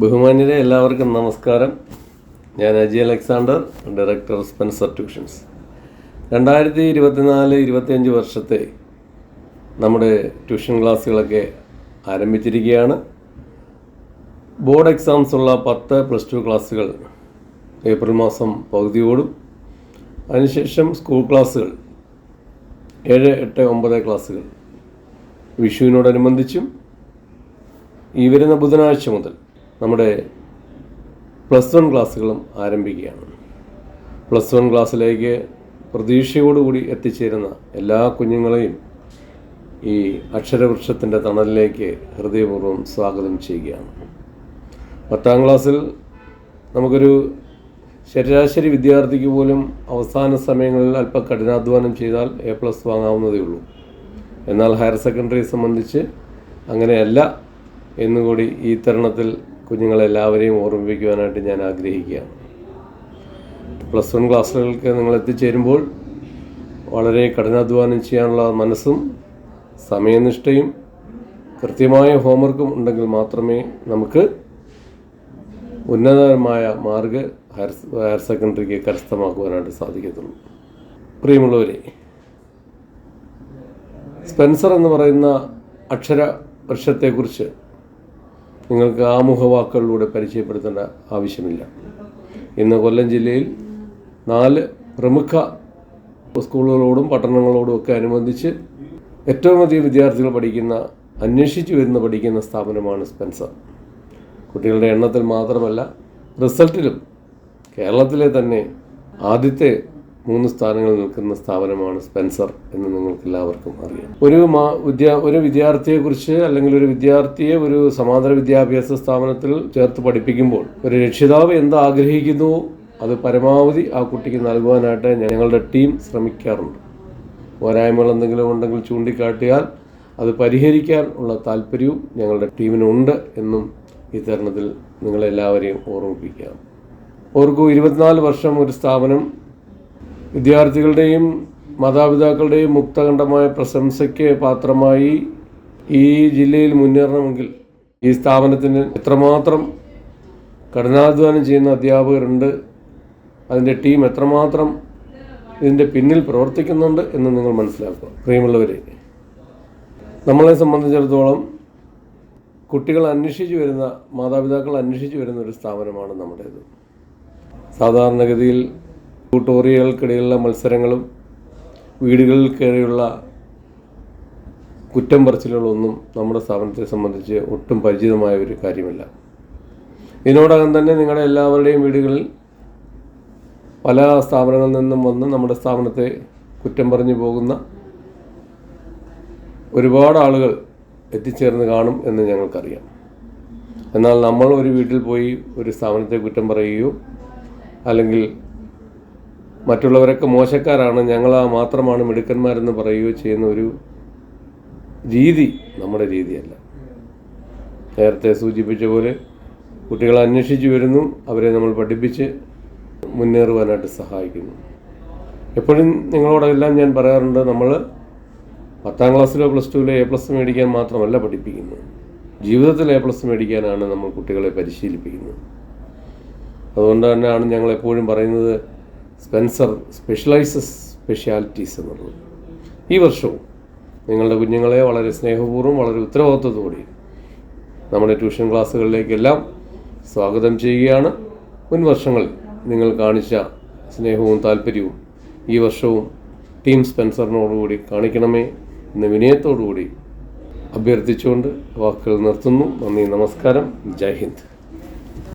ബഹുമാന്യരെ എല്ലാവർക്കും നമസ്കാരം. ഞാൻ Aji Alexander, director Spencer tuitions. 2024-25 വർഷത്തെ നമ്മുടെ ട്യൂഷൻ ക്ലാസ്സുകളൊക്കെ ആരംഭിച്ചിരിക്കുകയാണ്. ബോർഡ് എക്സാംസ് ഉള്ള 10+2 ക്ലാസ്സുകൾ ഏപ്രിൽ മാസം പകുതിയോടും, അതിനുശേഷം സ്കൂൾ ക്ലാസ്സുകൾ 7, 8, 9 ക്ലാസ്സുകൾ വിഷുവിനോടനുബന്ധിച്ചും ഈ വരുന്ന ബുധനാഴ്ച മുതൽ നമ്മുടെ +1 ക്ലാസ്സുകളും ആരംഭിക്കുകയാണ്. +1 ക്ലാസ്സിലേക്ക് പ്രതീക്ഷയോടുകൂടി എത്തിച്ചേരുന്ന എല്ലാ കുഞ്ഞുങ്ങളെയും ഈ അക്ഷരവൃക്ഷത്തിൻ്റെ തണലിലേക്ക് ഹൃദയപൂർവ്വം സ്വാഗതം ചെയ്യുകയാണ്. 10ാം ക്ലാസ്സിൽ നമുക്കൊരു ശരാശരി വിദ്യാർത്ഥിക്ക് പോലും അവസാന സമയങ്ങളിൽ അല്പം കഠിനാധ്വാനം ചെയ്താൽ A+ വാങ്ങാവുന്നതേ ഉള്ളൂ. എന്നാൽ ഹയർ സെക്കൻഡറി സംബന്ധിച്ച് അങ്ങനെയല്ല എന്നുകൂടി ഈ തരുണത്തിൽ കുഞ്ഞുങ്ങളെല്ലാവരെയും ഓർമ്മിപ്പിക്കുവാനായിട്ട് ഞാൻ ആഗ്രഹിക്കുകയാണ്. +1 ക്ലാസ്സുകൾക്ക് നിങ്ങൾ എത്തിച്ചേരുമ്പോൾ വളരെ കഠിനാധ്വാനം ചെയ്യാനുള്ള മനസ്സും സമയനിഷ്ഠയും കൃത്യമായ ഹോംവർക്കും ഉണ്ടെങ്കിൽ മാത്രമേ നമുക്ക് ഉന്നതമായ മാർക്ക് ഹയർ സെക്കൻഡറിക്ക് കരസ്ഥമാക്കുവാനായിട്ട് സാധിക്കത്തുള്ളൂ. പ്രിയമുള്ളവരെ, സ്പെൻസർ എന്ന് പറയുന്ന അക്ഷര വൃക്ഷത്തെക്കുറിച്ച് നിങ്ങൾക്ക് ആമുഖവാക്കുകളിലൂടെ പരിചയപ്പെടുത്തേണ്ട ആവശ്യമില്ല. ഇന്ന് കൊല്ലം ജില്ലയിൽ 4 പ്രമുഖ സ്കൂളുകളോടും പട്ടണങ്ങളോടും ഒക്കെ അനുബന്ധിച്ച് ഏറ്റവും അധികം വിദ്യാർത്ഥികൾ പഠിക്കുന്ന സ്ഥാപനമാണ് സ്പെൻസർ. കുട്ടികളുടെ എണ്ണത്തിൽ മാത്രമല്ല, റിസൾട്ടിലും കേരളത്തിലെ തന്നെ ആദ്യത്തെ 3 സ്ഥാനങ്ങളിൽ നിൽക്കുന്ന സ്ഥാപനമാണ് സ്പെൻസർ എന്ന് നിങ്ങൾക്ക് എല്ലാവർക്കും അറിയാം. ഒരു വിദ്യാർത്ഥിയെക്കുറിച്ച് അല്ലെങ്കിൽ ഒരു വിദ്യാർത്ഥിയെ ഒരു സമാന്തര വിദ്യാഭ്യാസ സ്ഥാപനത്തിൽ ചേർത്ത് പഠിപ്പിക്കുമ്പോൾ ഒരു രക്ഷിതാവ് എന്താഗ്രഹിക്കുന്നുവോ അത് പരമാവധി ആ കുട്ടിക്ക് നൽകുവാനായിട്ട് ഞങ്ങളുടെ ടീം ശ്രമിക്കാറുണ്ട്. പോരായ്മകൾ എന്തെങ്കിലും ഉണ്ടെങ്കിൽ ചൂണ്ടിക്കാട്ടിയാൽ അത് പരിഹരിക്കാൻ ഉള്ള താല്പര്യവും ഞങ്ങളുടെ ടീമിനുണ്ട് എന്നും ഈ തരുണത്തിൽ നിങ്ങളെല്ലാവരെയും ഓർമ്മിപ്പിക്കാം. ഓർക്കൂ, 24 വർഷം ഒരു സ്ഥാപനം വിദ്യാർത്ഥികളുടെയും മാതാപിതാക്കളുടെയും മുക്തകണ്ഠമായ പ്രശംസയ്ക്ക് പാത്രമായി ഈ ജില്ലയിൽ മുന്നേറണമെങ്കിൽ ഈ സ്ഥാപനത്തിന് എത്രമാത്രം കഠിനാധ്വാനം ചെയ്യുന്ന അധ്യാപകരുണ്ട്, അതിൻ്റെ ടീം എത്രമാത്രം ഇതിൻ്റെ പിന്നിൽ പ്രവർത്തിക്കുന്നുണ്ട് എന്ന് നിങ്ങൾ മനസ്സിലാക്കുക. പ്രിയമുള്ളവരെ, നമ്മളെ സംബന്ധിച്ചിടത്തോളം മാതാപിതാക്കൾ അന്വേഷിച്ച് വരുന്ന ഒരു സ്ഥാപനമാണ് നമ്മുടേത്. സാധാരണഗതിയിൽ ട്യൂട്ടോറിയലുകൾക്കിടയിലുള്ള മത്സരങ്ങളും വീടുകളിൽ കയറിയുള്ള കുറ്റം പറച്ചിലുകളൊന്നും നമ്മുടെ സ്ഥാപനത്തെ സംബന്ധിച്ച് ഒട്ടും പരിചിതമായ ഒരു കാര്യമല്ല. ഇതിനോടകം തന്നെ നിങ്ങളുടെ എല്ലാവരുടെയും വീടുകളിൽ പല സ്ഥാപനങ്ങളിൽ നിന്നും വന്ന് നമ്മുടെ സ്ഥാപനത്തെ കുറ്റം പറഞ്ഞു പോകുന്ന ഒരുപാട് ആളുകൾ എത്തിച്ചേർന്ന് കാണും എന്ന് ഞങ്ങൾക്കറിയാം. എന്നാൽ നമ്മൾ ഒരു വീട്ടിൽ പോയി ഒരു സ്ഥാപനത്തെ കുറ്റം പറയുകയോ അല്ലെങ്കിൽ മറ്റുള്ളവരൊക്കെ മോശക്കാരാണ്, ഞങ്ങൾ മാത്രമാണ് മിടുക്കന്മാരെന്ന് പറയുകയോ ചെയ്യുന്ന ഒരു രീതി നമ്മുടെ രീതിയല്ല. നേരത്തെ സൂചിപ്പിച്ച പോലെ കുട്ടികളെ അന്വേഷിച്ച് വരുന്നു, അവരെ നമ്മൾ പഠിപ്പിച്ച് മുന്നേറുവാനായിട്ട് സഹായിക്കുന്നു. എപ്പോഴും നിങ്ങളോടെല്ലാം ഞാൻ പറയാറുണ്ട്, നമ്മൾ 10ാം ക്ലാസ്സിലോ +2-ലോ A+ മേടിക്കാൻ മാത്രമല്ല പഠിപ്പിക്കുന്നത്, ജീവിതത്തിൽ A+ മേടിക്കാനാണ് നമ്മൾ കുട്ടികളെ പരിശീലിപ്പിക്കുന്നത്. അതുകൊണ്ട് തന്നെയാണ് ഞങ്ങൾ എപ്പോഴും പറയുന്നത് സ്പെൻസർ സ്പെഷ്യലൈസസ് സ്പെഷ്യാലിറ്റീസ് എന്നുള്ളത്. ഈ വർഷവും നിങ്ങളുടെ കുഞ്ഞുങ്ങളെ വളരെ സ്നേഹപൂർവ്വം വളരെ ഉത്തരവാദിത്വത്തോടെ നമ്മുടെ ട്യൂഷൻ ക്ലാസ്സുകളിലേക്കെല്ലാം സ്വാഗതം ചെയ്യുകയാണ്. മുൻ വർഷങ്ങളിൽ നിങ്ങൾ കാണിച്ച സ്നേഹവും താല്പര്യവും ഈ വർഷവും ടീം സ്പെൻസറിനോടുകൂടി കാണിക്കണമേ എന്ന് വിനയത്തോടുകൂടി അഭ്യർത്ഥിച്ചുകൊണ്ട് വാക്കുകൾ നിർത്തുന്നു. നന്ദി, നമസ്കാരം, ജയ് ഹിന്ദ്.